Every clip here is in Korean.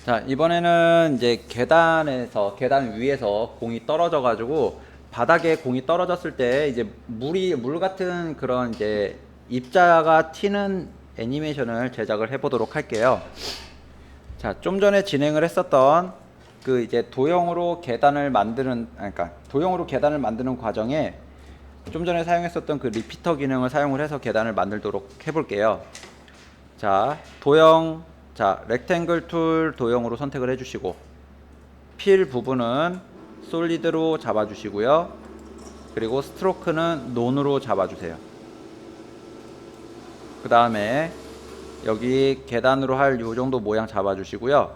자, 이번에는 이제 계단 위에서 공이 떨어져 가지고 바닥에 공이 떨어졌을 때 이제 물 같은 그런 이제 입자가 튀는 애니메이션을 제작을 해 보도록 할게요. 자, 좀 전에 진행을 했었던 그 이제 도형으로 계단을 만드는, 그러니까 도형으로 계단을 만드는 과정에 좀 전에 사용했었던 그 리피터 기능을 사용을 해서 계단을 만들도록 해 볼게요. 자, 렉탱글 툴 도형으로 선택을 해주시고, 필 부분은 솔리드로 잡아주시고요. 그리고 스트로크는 논으로 잡아주세요. 그 다음에 여기 계단으로 할 요 정도 모양 잡아주시고요.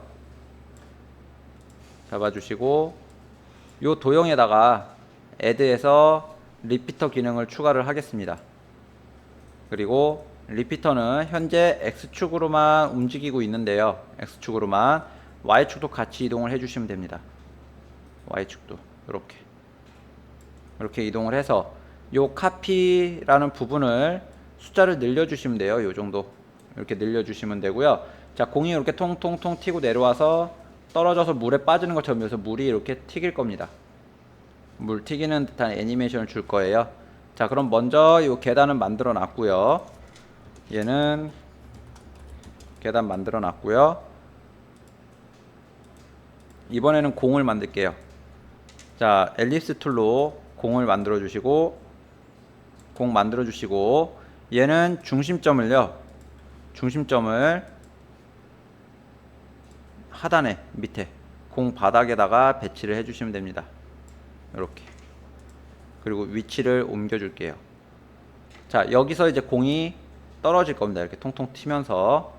잡아주시고, 요 도형에다가 애드에서 리피터 기능을 추가를 하겠습니다. 그리고 리피터는 현재 X축으로만 움직이고 있는데요. X축으로만. Y축도 같이 이동을 해주시면 됩니다. Y축도 이렇게 이동을 해서 요 카피라는 부분을 숫자를 늘려주시면 돼요. 요 정도 이렇게 늘려주시면 되고요. 자, 공이 이렇게 통통통 튀고 내려와서 떨어져서 물에 빠지는 것처럼 해서 물이 이렇게 튀길 겁니다. 물 튀기는 듯한 애니메이션을 줄 거예요. 자, 그럼 먼저 이 계단은 만들어 놨고요. 얘는 계단 만들어 놨고요. 이번에는 공을 만들게요. 자, 엘립스 툴로 공을 만들어 주시고, 공 만들어 주시고, 얘는 중심점을 하단에 밑에 공 바닥에다가 배치를 해 주시면 됩니다. 이렇게. 그리고 위치를 옮겨 줄게요. 자, 여기서 이제 공이 떨어질 겁니다. 이렇게 통통 튀면서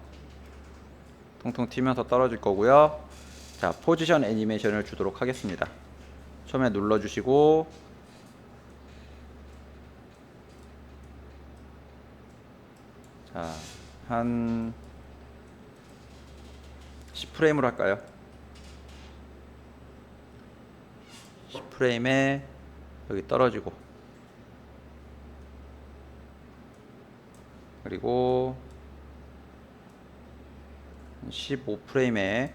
떨어질 거고요. 자, 포지션 애니메이션을 주도록 하겠습니다. 처음에 눌러주시고, 자, 한 10프레임으로 할까요? 10프레임에 여기 떨어지고, 그리고 15프레임에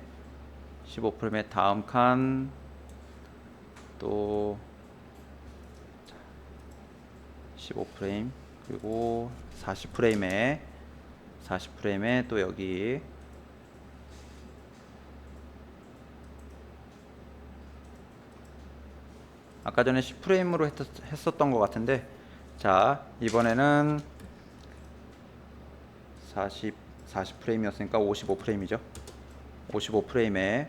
다음 칸 또 15프레임, 그리고 40프레임에 또 여기, 아까 전에 10프레임으로 했었던 것 같은데, 자, 이번에는 40프레임이었으니까 55프레임이죠. 55프레임에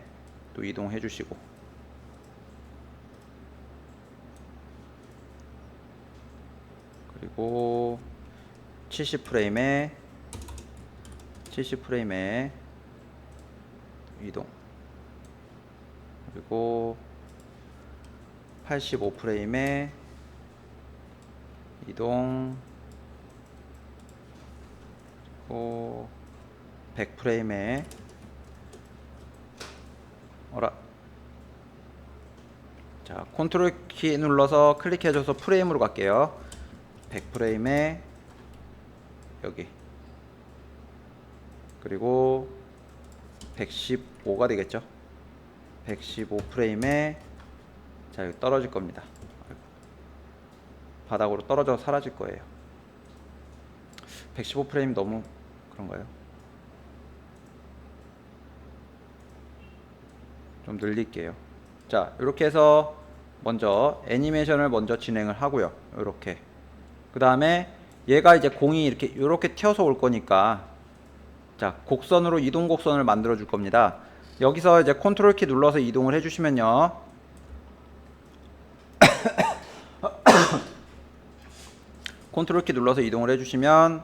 또 이동해 주시고, 그리고 70프레임에 이동, 그리고 85프레임에 이동, 그리고 100프레임에 자, 컨트롤 키 눌러서 클릭해줘서 프레임으로 갈게요. 100프레임에 여기, 그리고 115가 되겠죠. 115프레임에 자, 여기 떨어질 겁니다. 바닥으로 떨어져서 사라질 거예요. 115프레임 너무 그런가요? 좀 늘릴게요. 자, 이렇게 해서 먼저 애니메이션을 먼저 진행을 하고요. 이렇게. 그 다음에 얘가 이제 공이 이렇게 튀어서 올 거니까, 자, 이동 곡선을 만들어 줄 겁니다. 여기서 이제 컨트롤 키 눌러서 이동을 해 주시면요. 컨트롤 키 눌러서 이동을 해 주시면,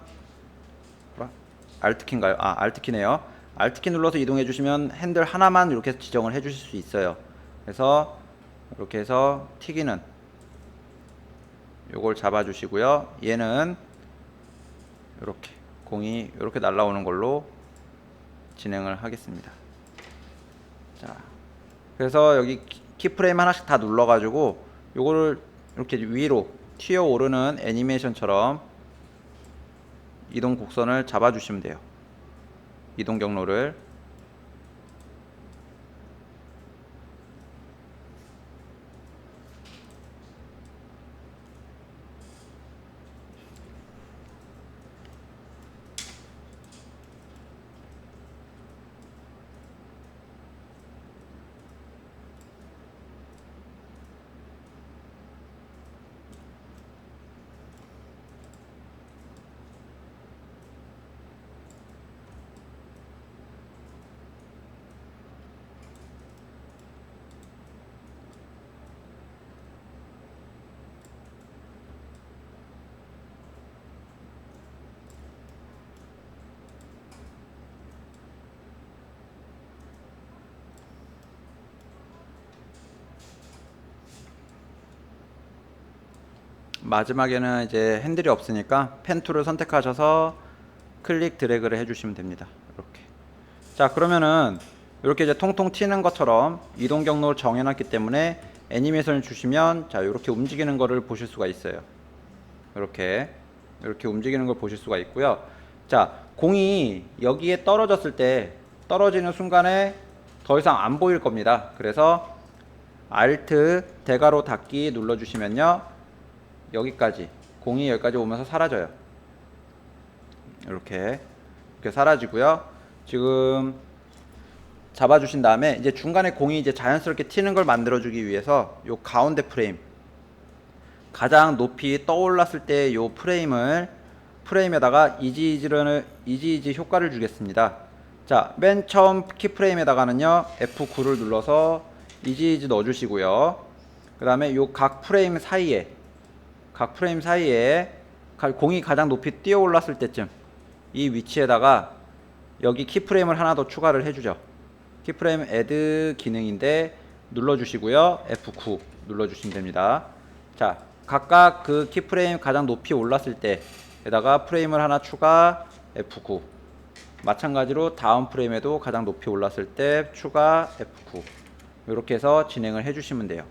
알트 키인가요? 아, 알트 키네요. 알트 키 눌러서 이동해 주시면 핸들 하나만 이렇게 지정을 해 주실 수 있어요. 그래서 이렇게 해서 튀기는 요걸 잡아 주시고요. 얘는 이렇게 공이 이렇게 날아오는 걸로 진행을 하겠습니다. 자, 그래서 여기 키프레임 하나씩 다 눌러 가지고 요거를 이렇게 위로 튀어 오르는 애니메이션처럼 이동 곡선을 잡아 주시면 돼요. 이동 경로를. 마지막에는 이제 핸들이 없으니까 펜 툴을 선택하셔서 클릭 드래그를 해주시면 됩니다. 이렇게. 자, 그러면은 이렇게 이제 통통 튀는 것처럼 이동 경로를 정해놨기 때문에 애니메이션을 주시면 자, 이렇게 움직이는 거를 보실 수가 있어요. 이렇게 움직이는 걸 보실 수가 있고요. 자, 공이 여기에 떨어졌을 때 떨어지는 순간에 더 이상 안 보일 겁니다. 그래서 Alt 대괄호 닫기 눌러주시면요, 여기까지, 공이 여기까지 오면서 사라져요. 이렇게 사라지고요. 지금 잡아주신 다음에 이제 중간에 공이 이제 자연스럽게 튀는 걸 만들어주기 위해서 요 가운데 프레임, 가장 높이 떠올랐을 때 요 프레임에다가 이지 효과를 주겠습니다. 자, 맨 처음 키프레임에다가는요, F9를 눌러서 이지 넣어주시고요. 그 다음에 요 각 프레임 사이에 공이 가장 높이 뛰어 올랐을 때쯤 이 위치에다가 여기 키프레임을 하나 더 추가를 해주죠. 키프레임 애드 기능인데 눌러주시고요. F9 눌러주시면 됩니다. 자, 각각 그 키프레임 가장 높이 올랐을 때에다가 프레임을 하나 추가, F9. 마찬가지로 다음 프레임에도 가장 높이 올랐을 때 추가, F9. 이렇게 해서 진행을 해주시면 돼요.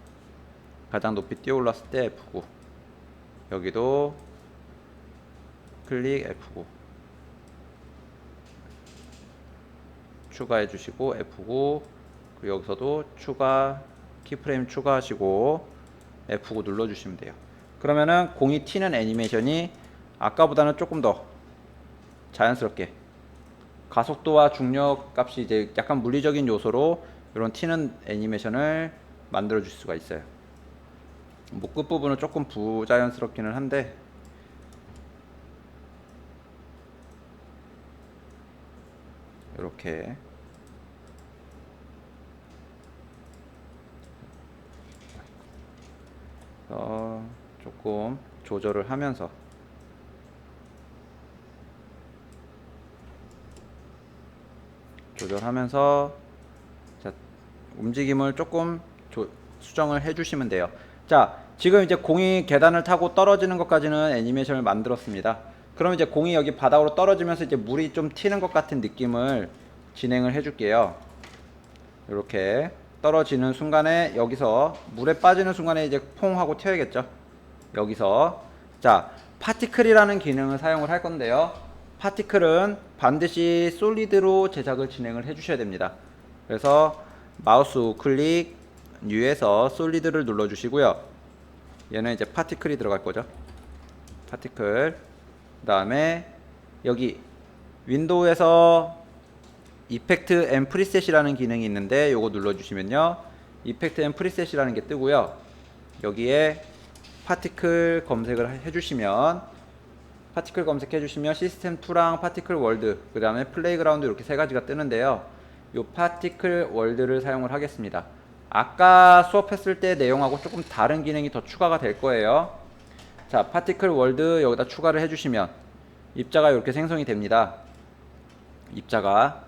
가장 높이 뛰어 올랐을 때 F9. 여기도 클릭 F9. 추가해 주시고 F9. 그리고 여기서도 키프레임 추가하시고 F9 눌러 주시면 돼요. 그러면은 공이 튀는 애니메이션이 아까보다는 조금 더 자연스럽게, 가속도와 중력 값이 이제 약간 물리적인 요소로 이런 튀는 애니메이션을 만들어 줄 수가 있어요. 목 끝부분은 조금 부자연스럽기는 한데 이렇게 조금 조절을 하면서 자, 움직임을 조금 수정을 해주시면 돼요. 자, 지금 이제 공이 계단을 타고 떨어지는 것까지는 애니메이션을 만들었습니다. 그럼 이제 공이 여기 바닥으로 떨어지면서 이제 물이 좀 튀는 것 같은 느낌을 진행을 해줄게요. 이렇게 떨어지는 순간에 여기서 물에 빠지는 순간에 이제 퐁 하고 튀어야겠죠. 여기서 자, 파티클이라는 기능을 사용을 할 건데요. 파티클은 반드시 솔리드로 제작을 진행을 해주셔야 됩니다. 그래서 마우스 우클릭 뉴에서 솔리드를 눌러주시고요. 얘는 이제 파티클이 들어갈 거죠. 파티클. 그 다음에 여기 윈도우에서 이펙트 앤 프리셋이라는 기능이 있는데 요거 눌러주시면요, 이펙트 앤 프리셋이라는 게 뜨고요. 여기에 파티클 검색을 해주시면 시스템 2랑 파티클 월드, 그 다음에 플레이그라운드 이렇게 세 가지가 뜨는데요. 요 파티클 월드를 사용을 하겠습니다. 아까 수업했을 때 내용하고 조금 다른 기능이 더 추가가 될 거예요. 자, 파티클 월드 여기다 추가를 해주시면 입자가 이렇게 생성이 됩니다. 입자가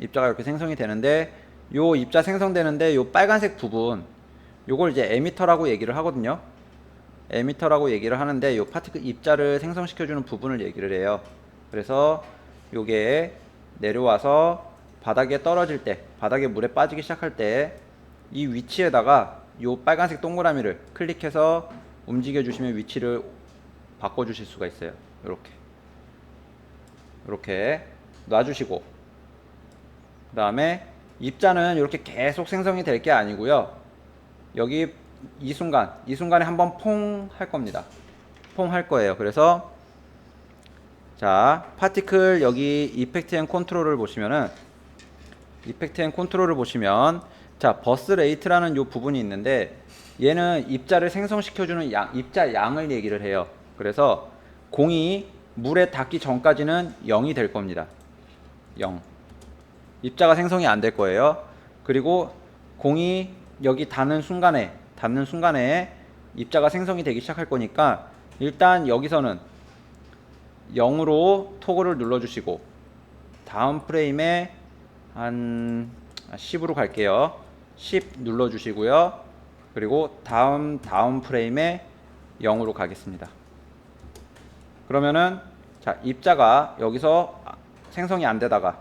이렇게 생성이 되는데, 요 입자 생성되는데 요 빨간색 부분, 요걸 이제 에미터라고 얘기를 하거든요. 에미터라고 얘기를 하는데 요 파티클 입자를 생성시켜주는 부분을 얘기를 해요. 그래서 요게 내려와서 바닥에 떨어질 때, 바닥에 물에 빠지기 시작할 때 이 위치에다가 요 빨간색 동그라미를 클릭해서 움직여 주시면 위치를 바꿔 주실 수가 있어요. 이렇게 놔주시고, 그 다음에 입자는 이렇게 계속 생성이 될 게 아니고요. 여기 이 순간에 한번 퐁 할 겁니다. 퐁 할 거예요. 그래서 자, 파티클 여기 이펙트 앤 컨트롤을 보시면 자, 버스 레이트라는 요 부분이 있는데, 얘는 입자를 생성시켜주는 입자 양을 얘기를 해요. 그래서 공이 물에 닿기 전까지는 0이 될 겁니다. 0. 입자가 생성이 안 될 거예요. 그리고 공이 여기 닿는 순간에 입자가 생성이 되기 시작할 거니까 일단 여기서는 0으로 토글을 눌러주시고, 다음 프레임에 한 10으로 갈게요. 10 눌러주시고요. 그리고 다음 프레임에 0으로 가겠습니다. 그러면은 자, 입자가 여기서 생성이 안 되다가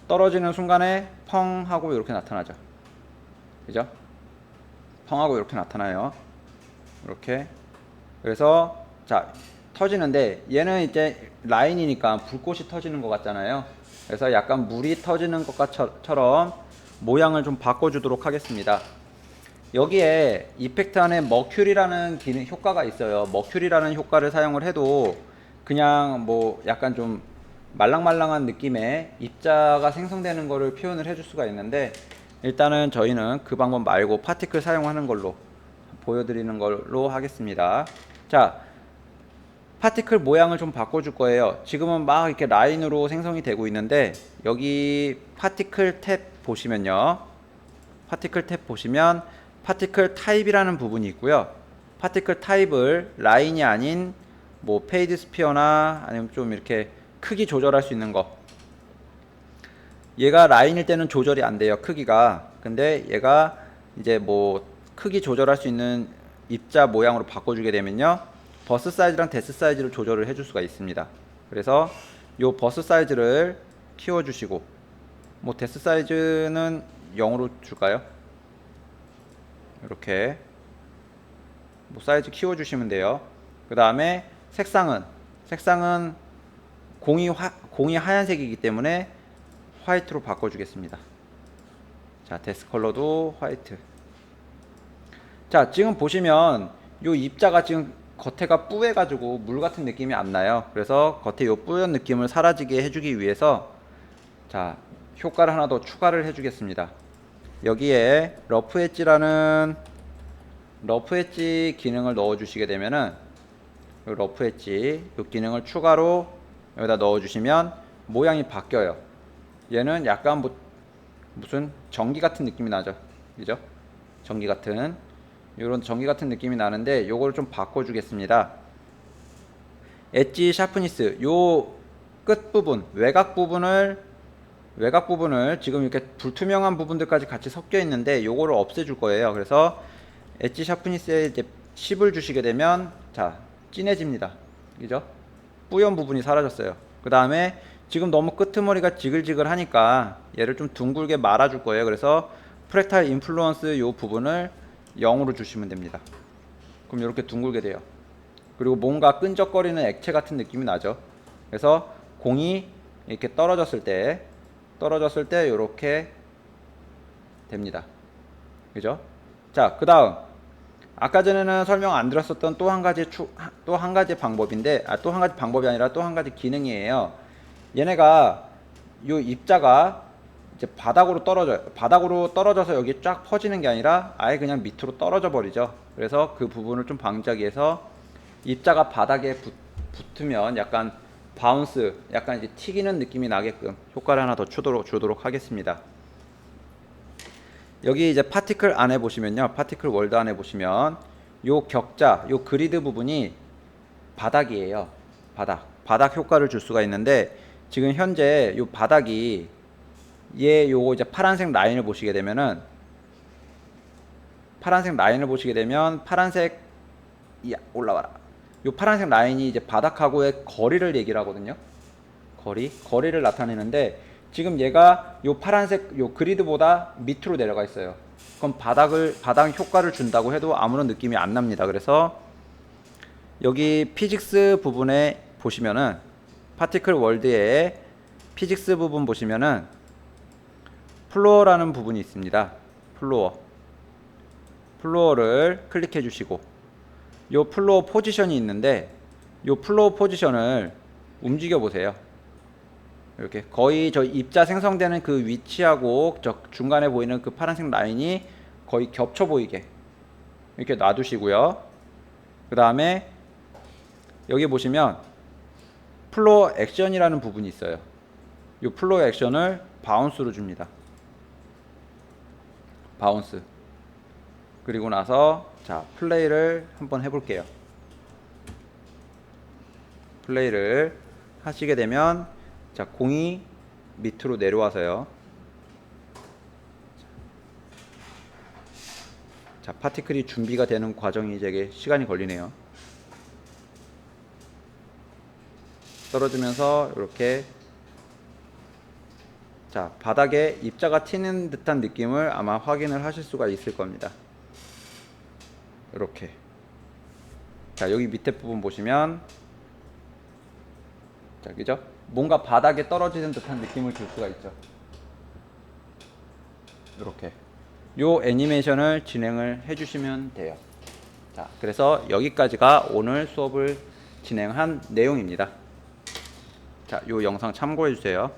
떨어지는 순간에 펑 하고 이렇게 나타나죠. 그죠? 펑 하고 이렇게 나타나요. 이렇게. 그래서 자, 터지는데 얘는 이제 라인이니까 불꽃이 터지는 것 같잖아요. 그래서 약간 물이 터지는 것처럼 모양을 좀 바꿔주도록 하겠습니다. 여기에 이펙트 안에 머큐리라는 기능 효과가 있어요. 머큐리라는 효과를 사용을 해도 그냥 뭐 약간 좀 말랑말랑한 느낌의 입자가 생성되는 거를 표현을 해줄 수가 있는데, 일단은 저희는 그 방법 말고 파티클 사용하는 걸로 보여드리는 걸로 하겠습니다. 자, 파티클 모양을 좀 바꿔줄 거예요. 지금은 막 이렇게 라인으로 생성이 되고 있는데, 여기 파티클 탭 보시면요, 파티클 탭 보시면 파티클 타입이라는 부분이 있고요. 파티클 타입을 라인이 아닌 뭐 페이드 스피어나 아니면 좀 이렇게 크기 조절할 수 있는 거, 얘가 라인일 때는 조절이 안 돼요, 크기가. 근데 얘가 이제 뭐 크기 조절할 수 있는 입자 모양으로 바꿔주게 되면요, 버스 사이즈랑 데스 사이즈를 조절을 해줄 수가 있습니다. 그래서 요 버스 사이즈를 키워주시고, 뭐 데스 사이즈는 0으로 줄까요? 이렇게 뭐 사이즈 키워주시면 돼요. 그 다음에 색상은 공이 하얀색이기 때문에 화이트로 바꿔주겠습니다. 자, 데스 컬러도 화이트. 자, 지금 보시면 요 입자가 지금 겉에가 뿌해가지고 물 같은 느낌이 안 나요. 그래서 겉에 요 뿌연 느낌을 사라지게 해주기 위해서 자, 효과를 하나 더 추가를 해주겠습니다. 여기에 러프 엣지라는 러프 엣지 기능을 넣어주시게 되면은, 요 러프 엣지 요 기능을 추가로 여기다 넣어주시면 모양이 바뀌어요. 얘는 약간 뭐 무슨 전기 같은 느낌이 나죠, 그죠? 전기 같은 이런 전기 같은 느낌이 나는데, 요걸 좀 바꿔주겠습니다. 엣지 샤프니스 요 끝 부분 외곽 부분을 지금 이렇게 불투명한 부분들까지 같이 섞여 있는데 요거를 없애줄 거예요. 그래서 엣지 샤프니스에 이제 10을 주시게 되면 자, 진해집니다. 그죠? 뿌연 부분이 사라졌어요. 그 다음에 지금 너무 끄트머리가 지글지글 하니까 얘를 좀 둥글게 말아줄 거예요. 그래서 프랙탈 인플루언스 요 부분을 0으로 주시면 됩니다. 그럼 이렇게 둥글게 돼요. 그리고 뭔가 끈적거리는 액체 같은 느낌이 나죠. 그래서 공이 이렇게 떨어졌을 때 이렇게 됩니다. 그죠? 자, 그 다음 아까 전에는 설명 안 드렸었던 또 한 가지 방법인데, 또 한 가지 방법이 아니라 또 한 가지 기능이에요. 얘네가 요 입자가 이제 바닥으로 떨어져서 여기 쫙 퍼지는 게 아니라 아예 그냥 밑으로 떨어져 버리죠. 그래서 그 부분을 좀 방지하기 위해서 입자가 바닥에 붙으면 약간 바운스, 약간 이제 튀기는 느낌이 나게끔 효과를 하나 더 주도록 하겠습니다. 여기 이제 파티클 안에 보시면요, 파티클 월드 안에 보시면 요 격자, 요 그리드 부분이 바닥이에요. 바닥 효과를 줄 수가 있는데, 지금 현재 요 바닥이 요거 이제 파란색 라인을 보시게 되면 파란색 올라와라. 요 파란색 라인이 이제 바닥하고의 거리를 얘기를 하거든요. 거리를 나타내는데, 지금 얘가 요 파란색 요 그리드보다 밑으로 내려가 있어요. 그럼 바닥 효과를 준다고 해도 아무런 느낌이 안 납니다. 그래서 여기 피직스 부분에 보시면은 파티클 월드의 피직스 부분 보시면은 플로어라는 부분이 있습니다. 플로어를 클릭해 주시고, 요 플로어 포지션이 있는데 요 플로어 포지션을 움직여 보세요. 이렇게 거의 저 입자 생성되는 그 위치하고 저 중간에 보이는 그 파란색 라인이 거의 겹쳐 보이게 이렇게 놔두시고요. 그 다음에 여기 보시면 플로어 액션이라는 부분이 있어요. 이 플로어 액션을 바운스로 줍니다. 바운스. 그리고 나서 자, 플레이를 한번 해볼게요. 플레이를 하시게 되면 자, 공이 밑으로 내려와서요. 자, 파티클이 준비가 되는 과정이 이제 시간이 걸리네요. 떨어지면서 이렇게 자, 바닥에 입자가 튀는 듯한 느낌을 아마 확인을 하실 수가 있을 겁니다. 이렇게. 자, 여기 밑에 부분 보시면 자, 그죠? 뭔가 바닥에 떨어지는 듯한 느낌을 줄 수가 있죠. 이렇게. 요 애니메이션을 진행을 해주시면 돼요. 자, 그래서 여기까지가 오늘 수업을 진행한 내용입니다. 자, 요 영상 참고해 주세요.